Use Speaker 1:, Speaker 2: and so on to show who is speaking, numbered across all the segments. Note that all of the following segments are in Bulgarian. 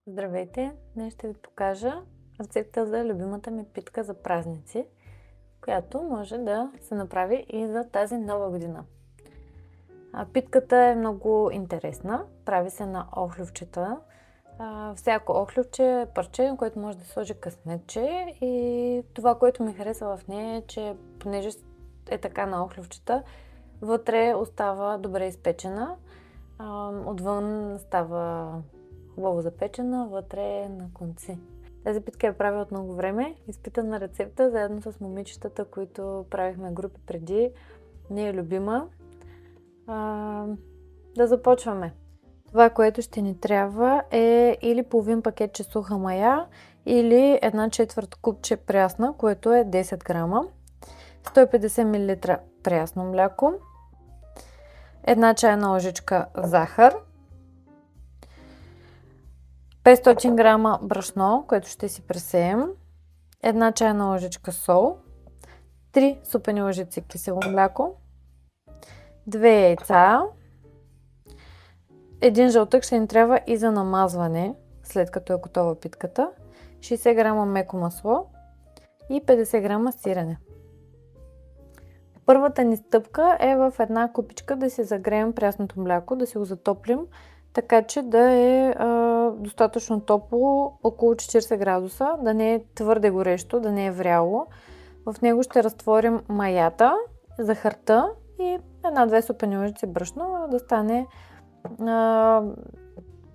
Speaker 1: Здравейте! Днес ще ви покажа рецепта за любимата ми питка за празници, която може да се направи и за тази нова година. Питката е много интересна. Прави се на охлювчета. Всяко охлювче е парче, на което може да сложи късметче, и това, което ми харесва в нея е, че понеже е така на охлювчета, вътре остава добре изпечена, отвън става хубаво запечена, вътре на конци. Тази питка я правя от много време. Изпитана рецепта, заедно с момичетата, които правихме групи преди. Не е любима. Да започваме. Това, което ще ни трябва, е или половин пакетче суха мая, или 1/4 купче прясна, което е 10 грама, 150 мл прясно мляко, 1 чайна лъжичка захар, 500 грама брашно, което ще си пресеем, 1 чайна лъжичка сол, 3 супени лъжици кисело мляко, 2 яйца, 1 жълтък ще ни трябва и за намазване, след като е готова питката, 60 грама меко масло и 50 грама сирене. Първата ни стъпка е в една купичка да си загреем прясното мляко, да си го затоплим, така че да е достатъчно топло, около 40 градуса, да не е твърде горещо, да не е вряло. В него ще разтворим маята, захарта и 1-2 супени лъжици брашно, да стане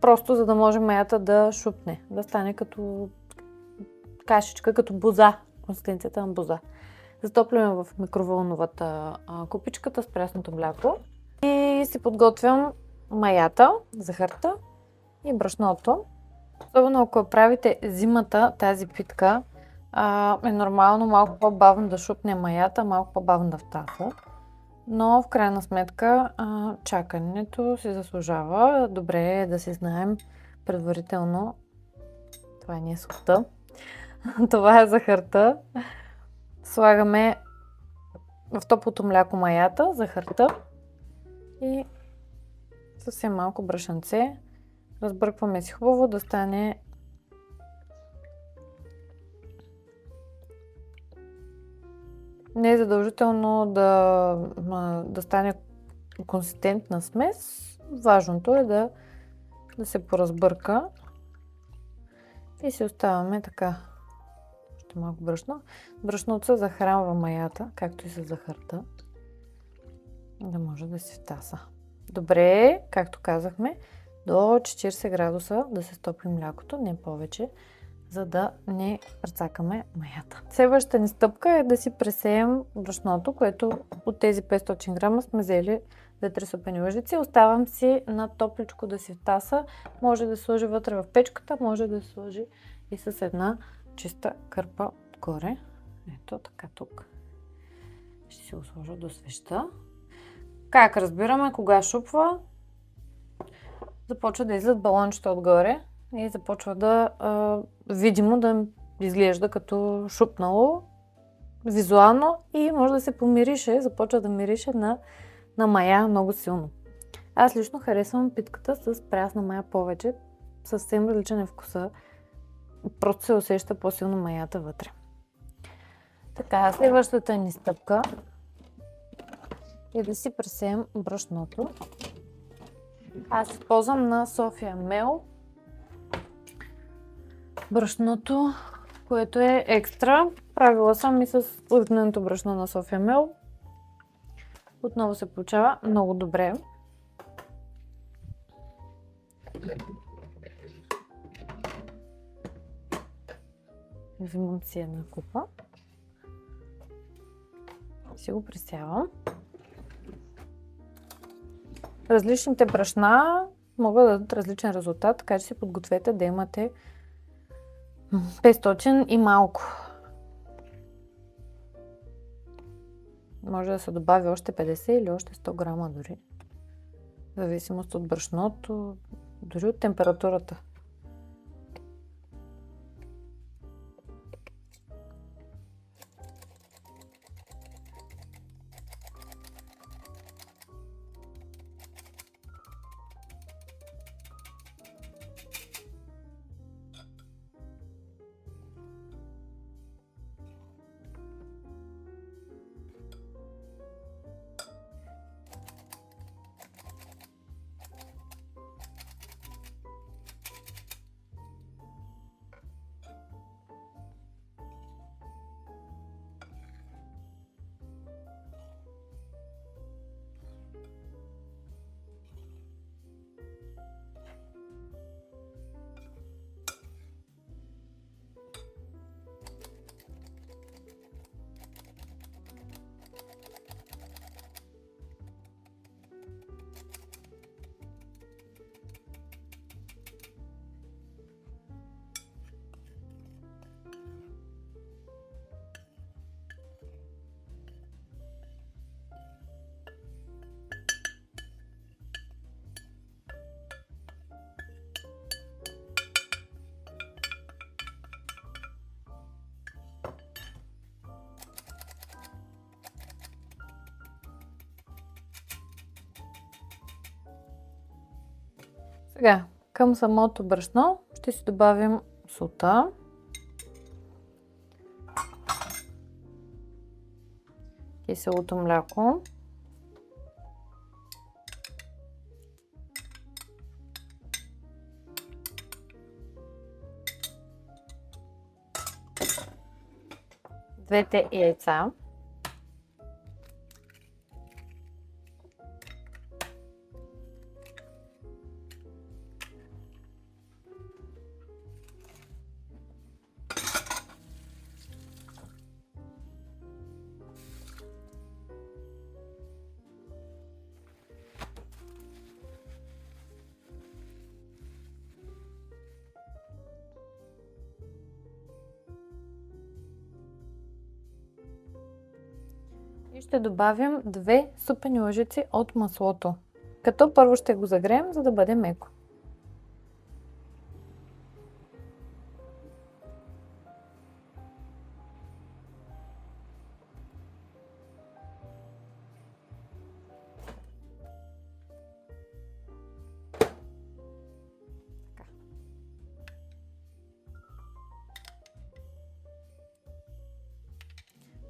Speaker 1: просто, за да може маята да шупне, да стане като кашичка, като боза, консистенцията на боза. Затопляме в микровълновата купичката с прясното мляко и си подготвям маята, захарта и брашното. Особено ако правите зимата, тази питка е нормално малко по-бавно да шупне маята, малко по-бавно да втаса. Но в крайна сметка чакането си заслужава. Добре е да си знаем предварително. Това не е солта. Това е захарта. Слагаме в топлото мляко маята, захарта и съвсем малко брашънце. Разбъркваме си хубаво да стане не е задължително да стане консистентна смес. Важното е да се поразбърка и си оставяме така. Още малко брашно. Брашното се захранва маята, както и с захарта, да може да си втаса. Добре, както казахме, до 40 градуса да се стопи млякото, не повече, за да не прецакаме маята. Следващата ни стъпка е да си пресеем брашното, което от тези 500 грама сме взели 2-3 супени лъжици. Оставам си на топличко да си втаса. Може да сложи вътре в печката, може да сложи и с една чиста кърпа отгоре. Ето така тук. Ще си го сложа до свеща. Как разбираме кога шупва? Започва да излизат балончета отгоре и започва да видимо да изглежда като шупнало визуално и може да се помирише, започва да мирише на мая много силно. Аз лично харесвам питката с прясна мая повече, съвсем различен е вкуса, просто се усеща по-силно маята вътре. Така, следващата ни стъпка е да си пресеем брашното. Аз използвам на София Мел брашното, което е екстра. Правила съм и с обикновеното брашно на София Мел. Отново се получава много добре. Взимам си една купа. Си го пресявам. Различните брашна могат да дадат различен резултат, така че си подгответе да имате 500 и малко. Може да се добави още 50 или още 100 грама дори. В зависимост от брашното, дори от температурата. Сега, към самото брашно ще си добавим солта. Киселото мляко. Двете яйца. И ще добавим 2 супени лъжици от маслото. Като първо ще го загреем, за да бъде меко.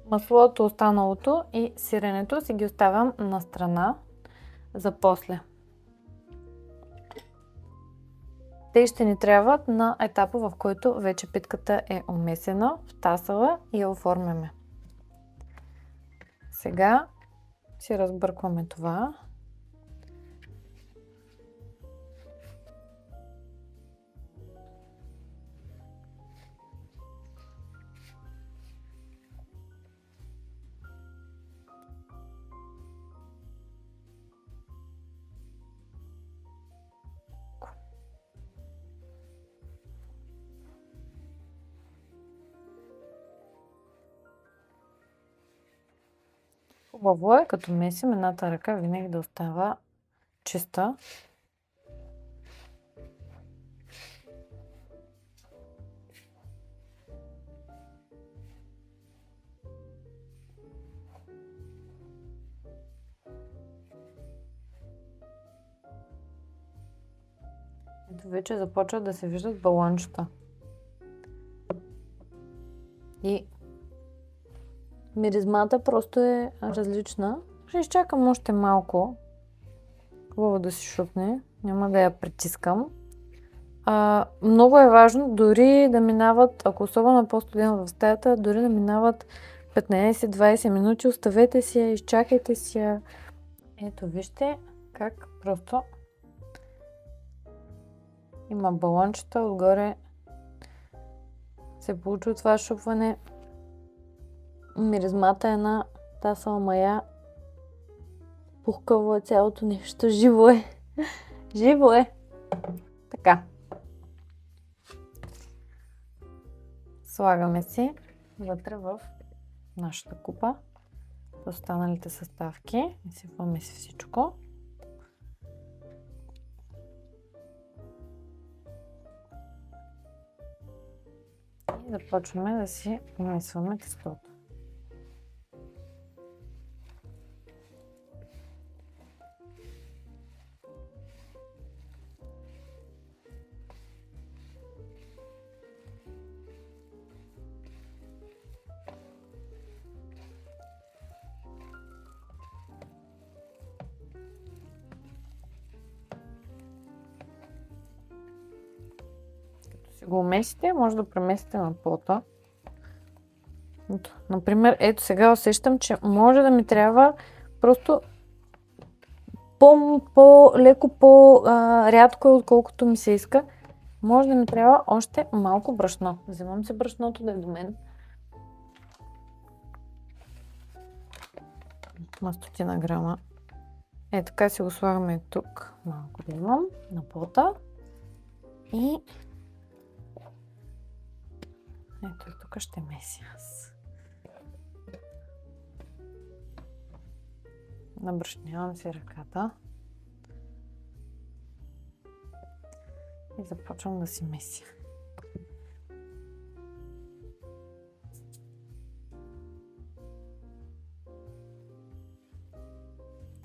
Speaker 1: Маслото, останалото и сиренето си ги оставям на страна за после. Те ще ни трябват на етапа, в който вече питката е умесена, втасала и я оформяме. Сега си разбъркваме това. Хубаво е, като месим, едната ръка винаги да остава чиста. Ето вече започват да се виждат балончета. И миризмата просто е различна. Ще изчакам още малко. Хубаво да се шупне. Няма да я притискам. Много е важно дори да минават, ако особено е по-студено в стаята, дори да минават 15-20 минути, оставете си я, изчакайте си я. Ето вижте как просто има балончета, отгоре се получва това шупване. Миризмата е на тасала мая. Пухкаво е цялото нещо. Живо е. Живо е. Така. Слагаме си вътре в нашата купа останалите съставки. Изсипваме си всичко. И започваме да си помесваме тестото. Го умесите, може да преместите на пота. Например, ето сега усещам, че може да ми трябва просто по-леко, по-рядко, отколкото ми се иска. Може да ми трябва още малко брашно. Вземам си брашното да е до мен. На 100 грама. Е, така си го слагаме тук. Малко да имам на пота. И ето и тук ще меся аз. Набрашнявам си ръката. И започвам да си меся.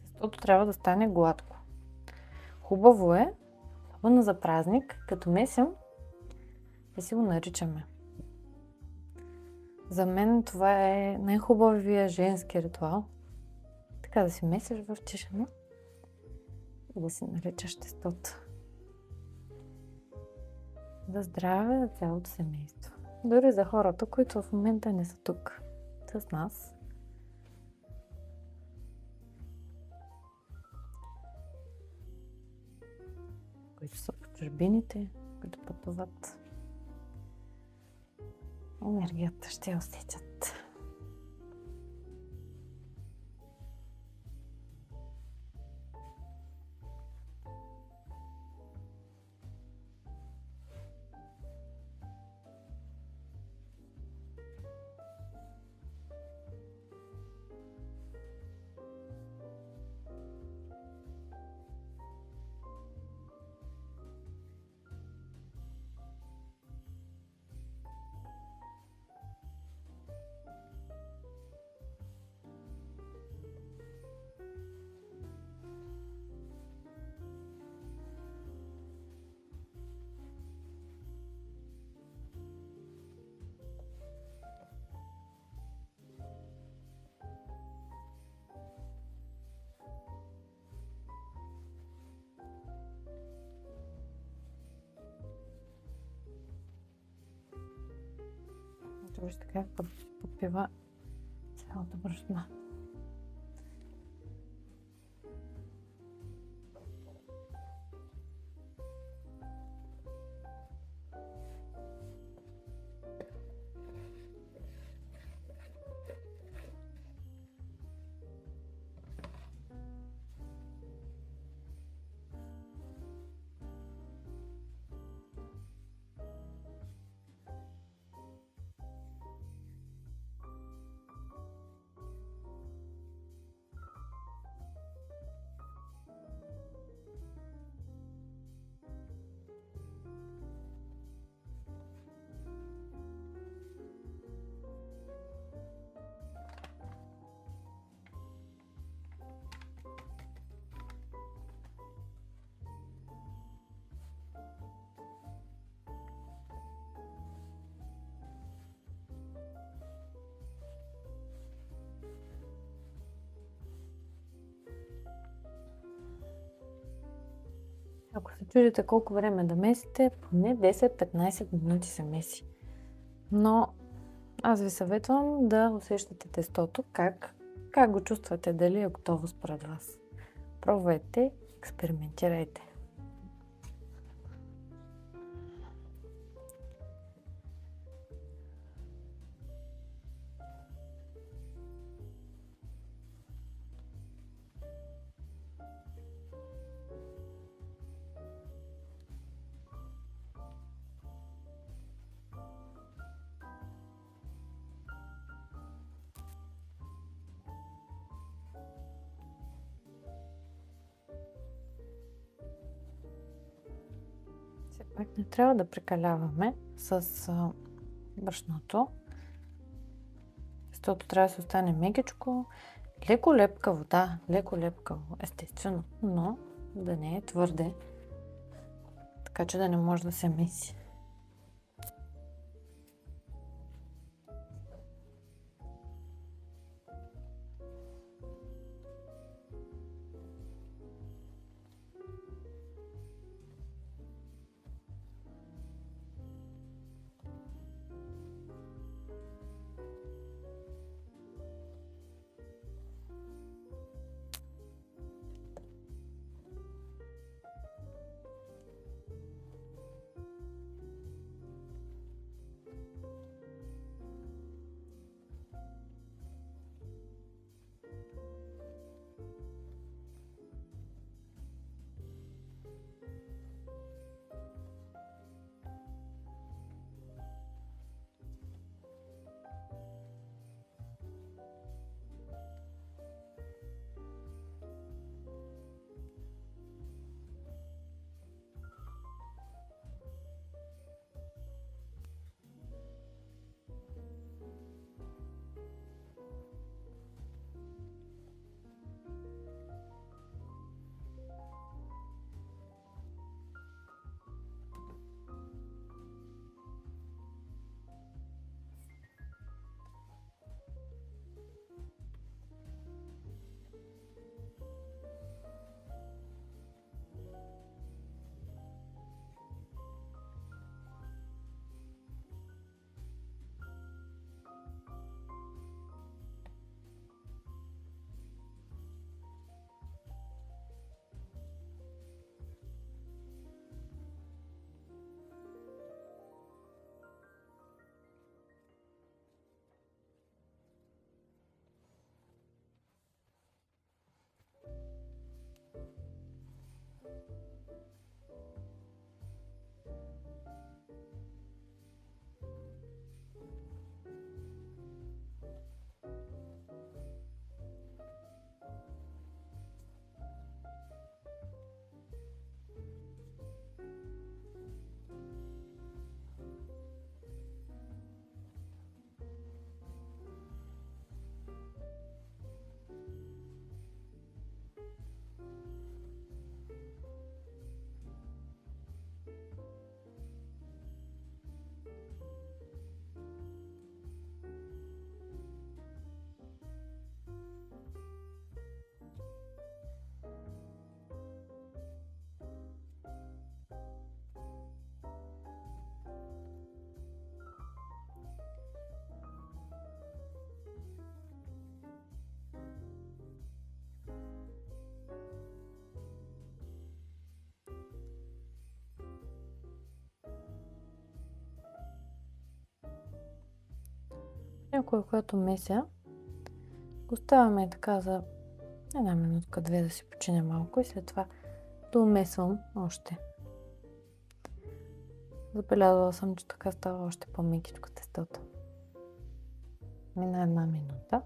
Speaker 1: Тестото трябва да стане гладко. Хубаво е Но за празник, като месим, да си го наричаме. За мен това е най-хубавия женски ритуал. Така да си месиш в тишина и да си наричаш тестото. За здраве за цялото семейство. Дори за хората, които в момента не са тук с нас. Които са в чужбините, които пътуват. Енергията ще я усетят. Вижте как подпива цялата брашна. Ако се чудите колко време да месите, поне 10-15 минути се меси. Но аз ви съветвам да усещате тестото, как го чувствате, дали е готово според вас. Пробвайте, експериментирайте. Все пак не трябва да прекаляваме с брашното. Тестото трябва да се остане мекичко, леко лепкаво, да, леко лепкаво, естествено, но да не е твърде, така че да не може да се меси. Понякога, когато меся, го оставяме така за една минутка-две да си почине малко и след това домесвам още. Забелязала съм, че така става още по-мекичко тестото. Мина една минута.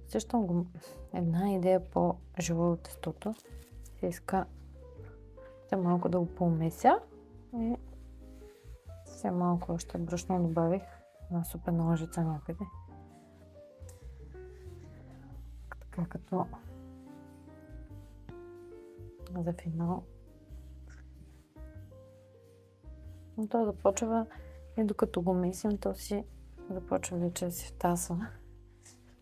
Speaker 1: Сещам го една идея по-живо от тестото. Се иска малко да го поумеся и все малко още брашно добавих на супена лъжица някъде. Така като за финал. Но то започва и докато го месим, то си започва вече да си втасва.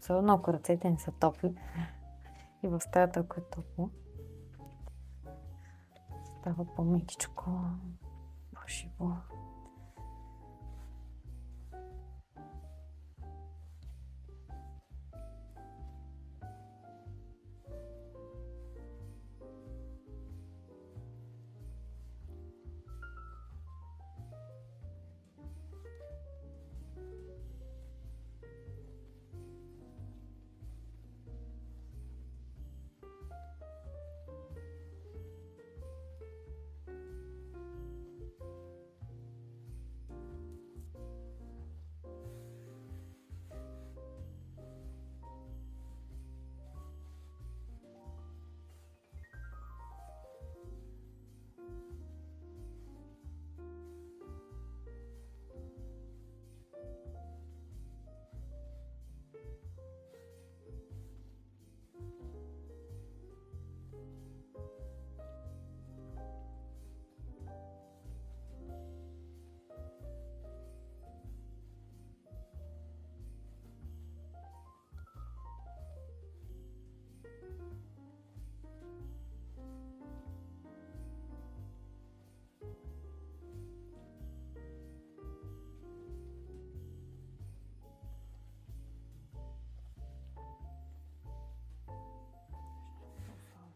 Speaker 1: Особено ако ръцете не са топли и в стаята, ако е топло, става по-мекичко, по-живо.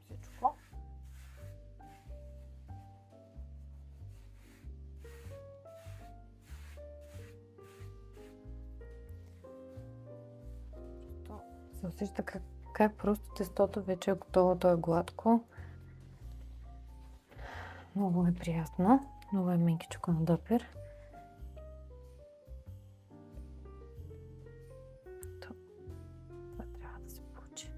Speaker 1: Всичко. Се усеща как просто тестото вече е готово, то е гладко. Много е приятно, много е мекичко на допир. Това трябва да се получи.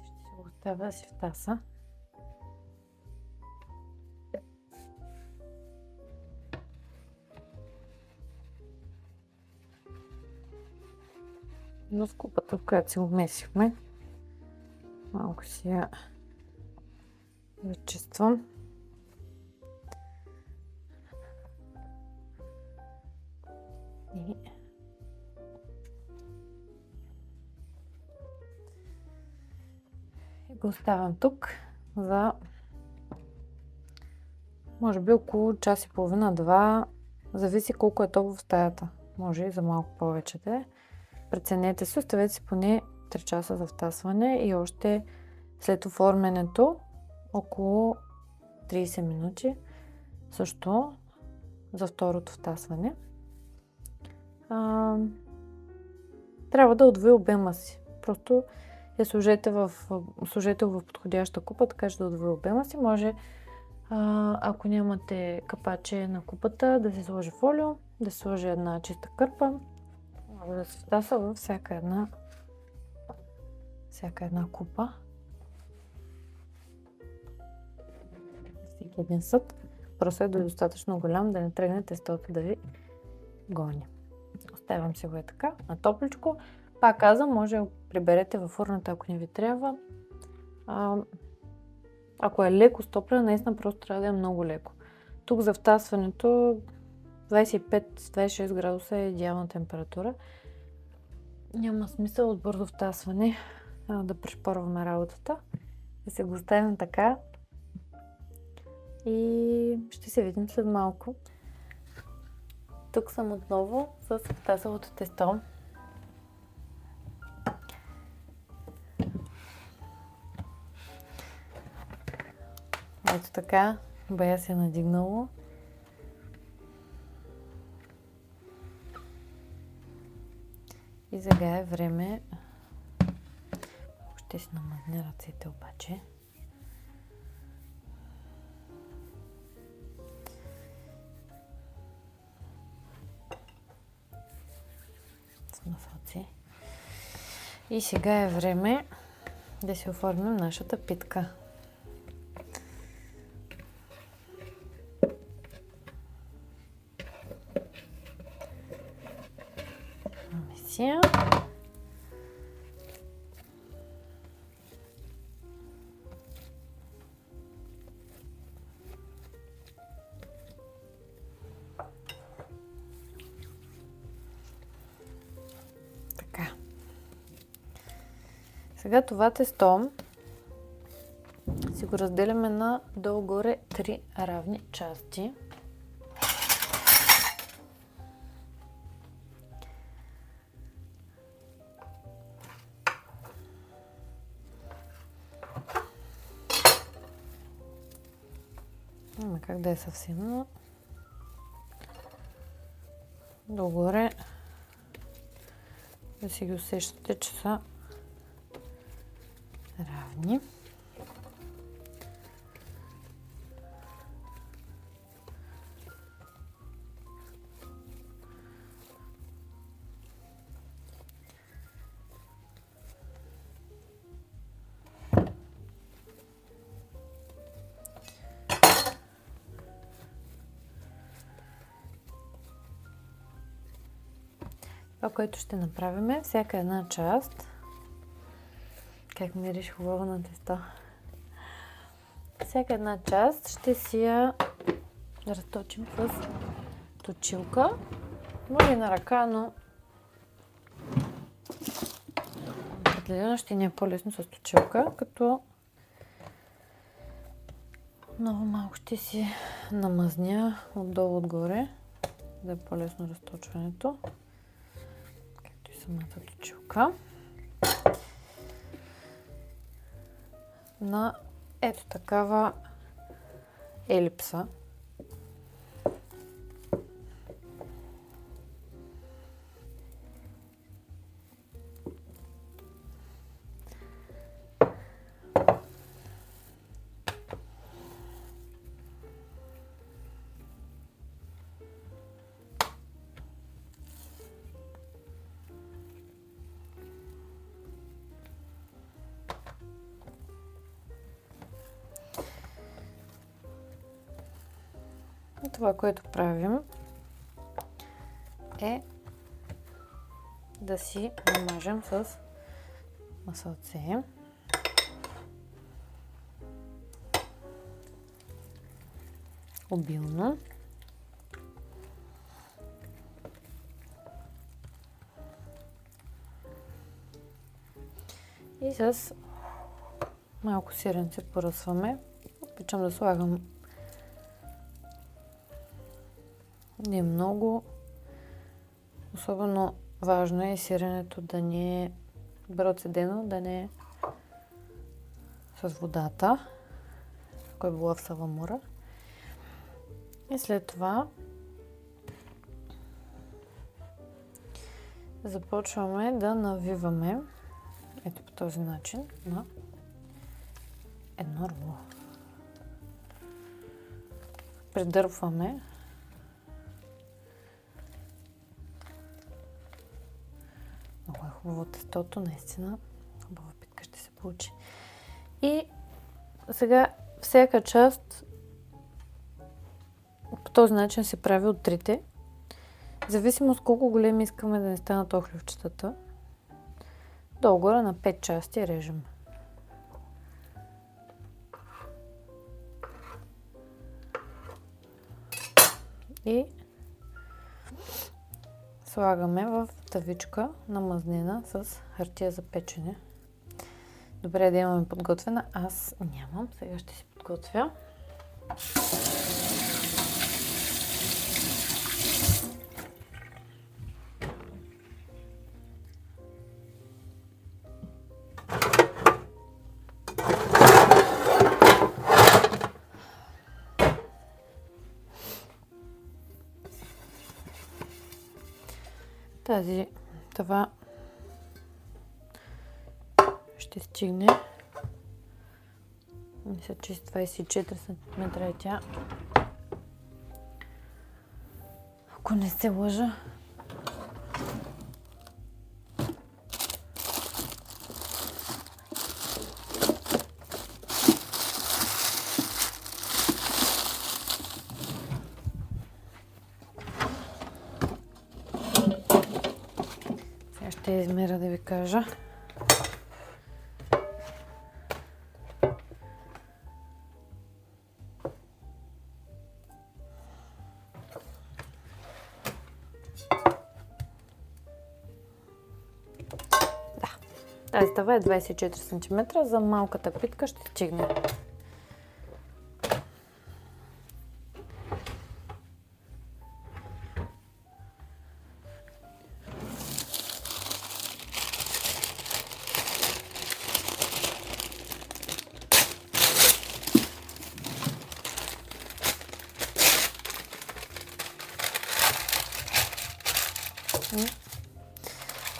Speaker 1: Ще се го оставя да си втаса. Но с купата, в която си го месихме, малко си я изчиствам. И го оставям тук за може би около час и половина-два. Зависи колко е топло в стаята. Може и за малко повече да е. Преценете си, оставете си поне 3 часа за втасване и още след оформянето около 30 минути също за второто втасване. Трябва да удвои обема си. Просто я сложете в подходяща купа, така че да удвои обема си. Може, ако нямате капаче на купата, да се сложи фолио, да се сложи една чиста кърпа. Може да се втаса във всяка една купа. Всеки един съд. Просто е достатъчно голям да не тръгне тестото да ви гони. Оставям си го е така, на топличко. Пак казвам, може да приберете във фурната, ако не ви трябва. Ако е леко стоплено, наистина просто трябва да е много леко. Тук за втасването 25-26 градуса е идеална температура. Няма смисъл от бързо втасване да пришпорваме работата. Да се го оставим така. И ще се видим след малко. Тук съм отново с втасалото тесто. Ето така, бая се е надигнало. И сега е време. Ще си намазня ръцете обаче. С масълци. И сега е време да си оформим нашата питка. Месия. Така. Сега това тесто си го разделяме на долу-горе 3 равни части. Няма как да е съвсем, но долу-горе да си ги усещате, че са равни. Това, което ще направим е всяка една част. Как мириш хубаво на тесто. Всяка една част ще си я разточим с точилка. Може и на ръка, но определено ще ни е по-лесно с точилка, като много малко ще си намазня отдолу отгоре, да е по-лесно разточването, както и самата точилка. На ето такава елипса. И това, което правим, е да си намажем с масълце. Обилно. И с малко сиренце поръсваме. Обичам да слагам не много. Особено важно е сиренето да не е добре отседено, да не е с водата, кой била в саламура. И след това започваме да навиваме ето по този начин на едно руло. Придърпваме много е хубаво тестото, наистина хубава питка ще се получи. И сега всяка част по този начин се прави от трите. В зависимост колко големи искаме да не станат охлювчетата, долу-горе на 5 части режем. И слагаме в тавичка намазнена с хартия за печене. Добре е да имаме подготвена. Аз нямам. Сега ще си подготвя. Тази тава ще стигне. Мисля, че с 24 см е тя. Ако не се лъжа. Сега ще измеря да ви кажа. Тази тава е 24 см, за малката питка ще стигне.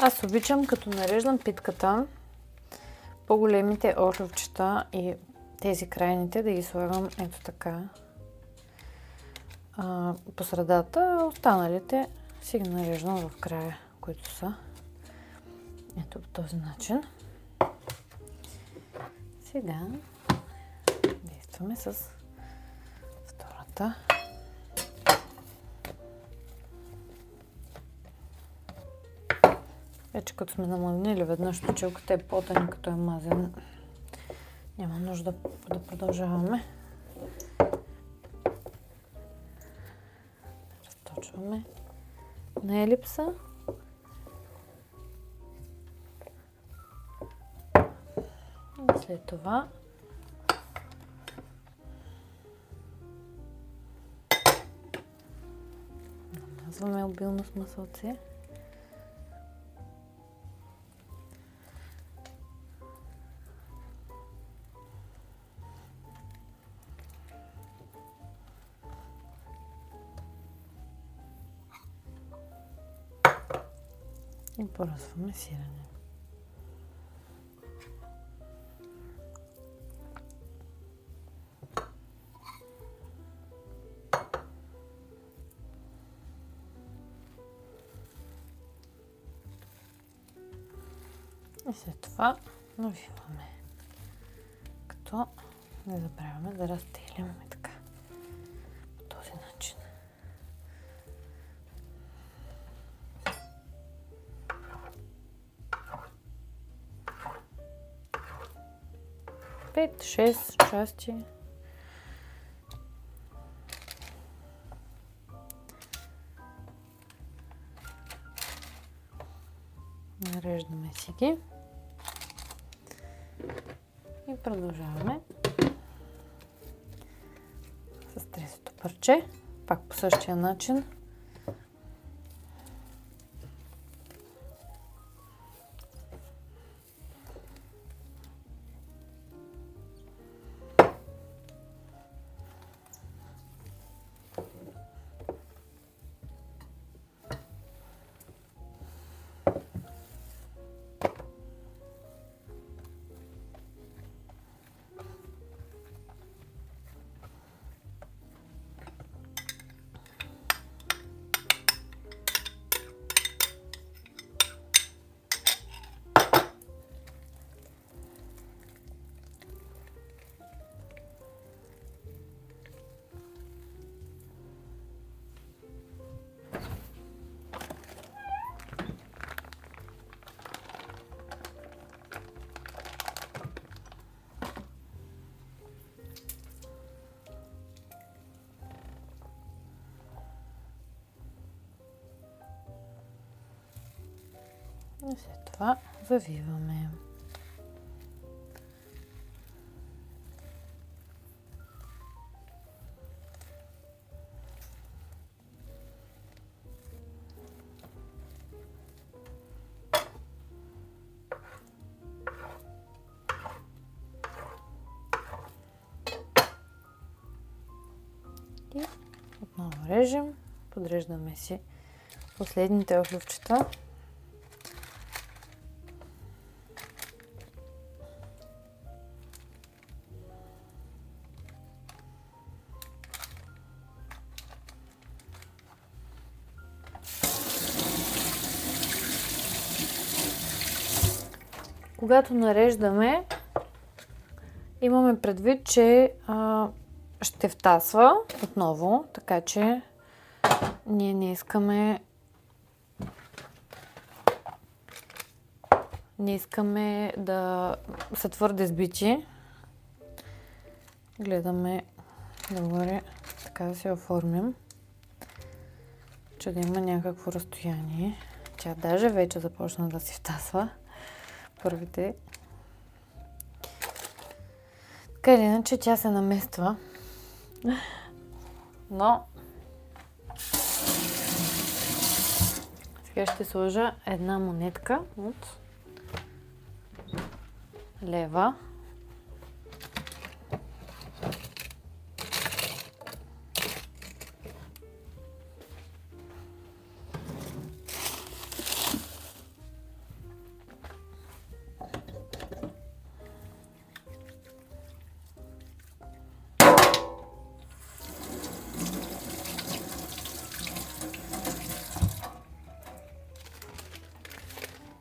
Speaker 1: Аз обичам, като нареждам питката, по-големите орловчета и тези крайните да ги слагам ето така по средата, останалите си ги нареждам в края, които са ето по този начин. Сега действаме с втората. Вече като сме намалили веднъж точилката е по-тънка, като е мазен. Няма нужда да продължаваме. Разточваме на елипса. И след това намазваме обилно с масълце. И поръсваме сирене. И след това навиваме. Като не забравяме да разтегляме така. По този начин. Пет, 6 части. Нареждаме си ги. И продължаваме с третото парче. Пак по същия начин. И след това завиваме. И отново режем, подреждаме си последните охлювчета. Когато нареждаме, имаме предвид, че ще втасва отново, така че ние не искаме да са твърде сбити. Гледаме добре, така да се оформим, че да има някакво разстояние. Тя даже вече започна да си втасва. Първите. Така или иначе тя се намества. Но сега ще сложа една монетка от лева.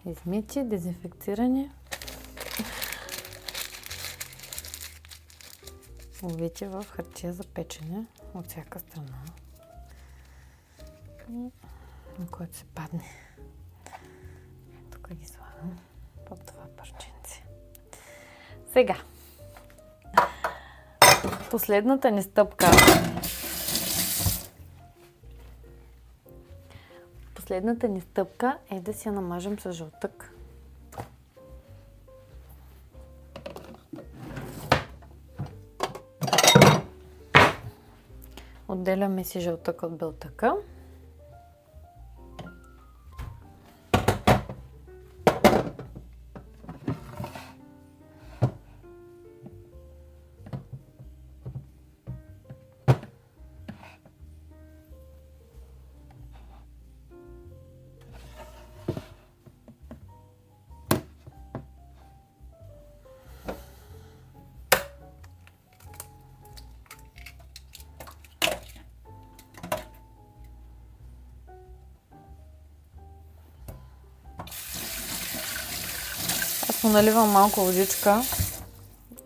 Speaker 1: Измити, дезинфекцирани. Увити в хартия за печене от всяка страна, на което се падне. Тук ги слагам под това парченце. Сега, последната ни стъпка. Последната ни стъпка е да си я намажем с жълтък. Отделяме си жълтък от белтъка. Наливам малко водичка,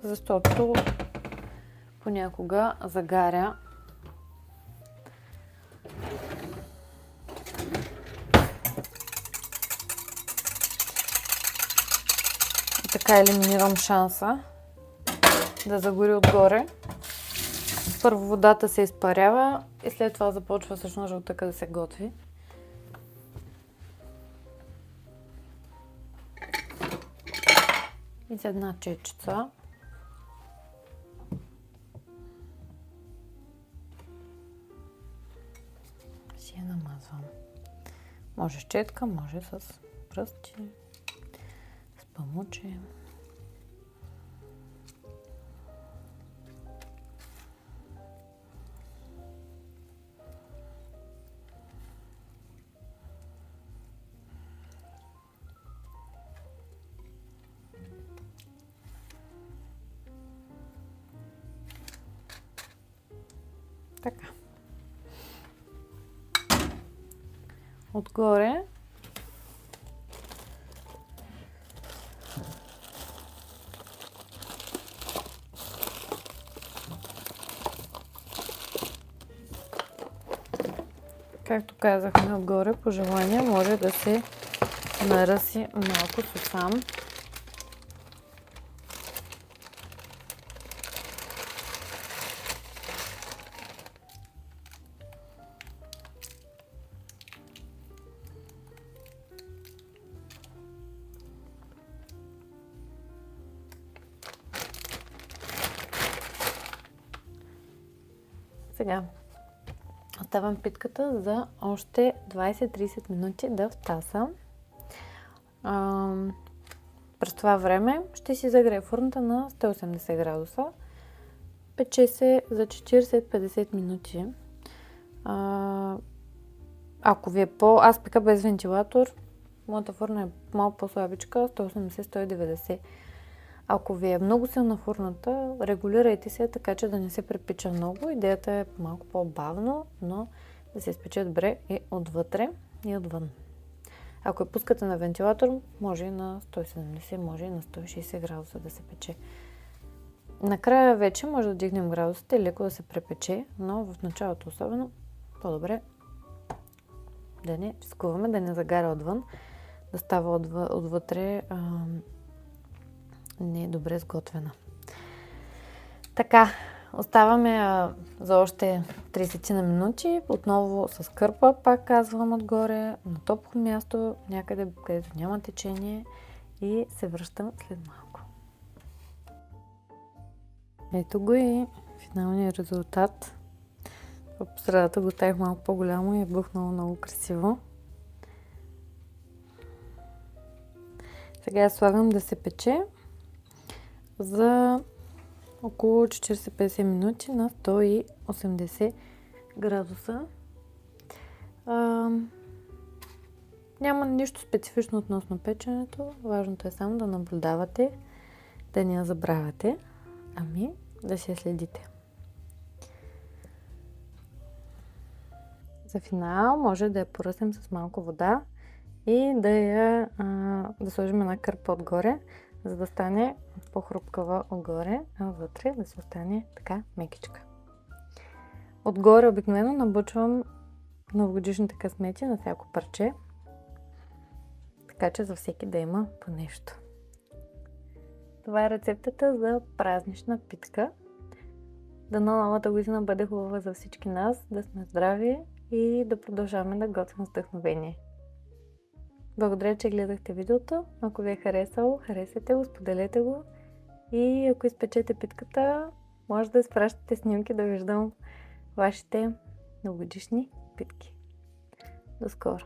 Speaker 1: защото понякога загаря. И така елиминирам шанса да загори отгоре. Първо водата се изпарява и след това започва всъщност жълтъка да се готви. И с една чечица си я намазвам. Може с четка, може с пръсти, с памуче. Така. Отгоре както казахме, отгоре по желание може да се наръси малко сусам. Сега оставям питката за още 20-30 минути да втаса. През това време ще си загрея фурната на 180 градуса. Пече се за 40-50 минути. Ако ви е аз пека без вентилатор, моята фурна е малко по-слабичка, 180-190. Ако ви е много силна фурната, регулирайте се така, че да не се препича много. Идеята е малко по-бавно, но да се изпече добре и отвътре, и отвън. Ако я пускате на вентилатор, може и на 170, може и на 160 градуса да се пече. Накрая вече може да дигнем градусите и леко да се препече, но в началото особено по-добре да не рискуваме, да не загаря отвън, да става отвътре не е добре сготвена. Така, оставаме за още 30 на минути, отново с кърпа, пак казвам отгоре, на топло място, някъде където няма течение и се връщам след малко. Ето го и финалният резултат. По средата го оставих малко по-голямо и е бухнало много красиво. Сега я слагам да се пече за около 40-50 минути на 180 градуса. Няма нищо специфично относно печенето. Важното е само да наблюдавате, да не я забравяте, ами да се следите. За финал може да я поръснем с малко вода и да сложим една кърпа отгоре, за да стане по-хрупкава отгоре, а вътре да се остане така мекичка. Отгоре обикновено набучвам новогодишните късмети на всяко парче, така че за всеки да има по нещо. Това е рецептата за празнична питка. Дано новата година бъде хубава за всички нас, да сме здрави и да продължаваме да готвим с вдъхновение. Благодаря, че гледахте видеото. Ако ви е харесало, харесайте го, споделете го и ако изпечете питката, може да изпращате снимки да виждам вашите новогодишни питки. До скоро!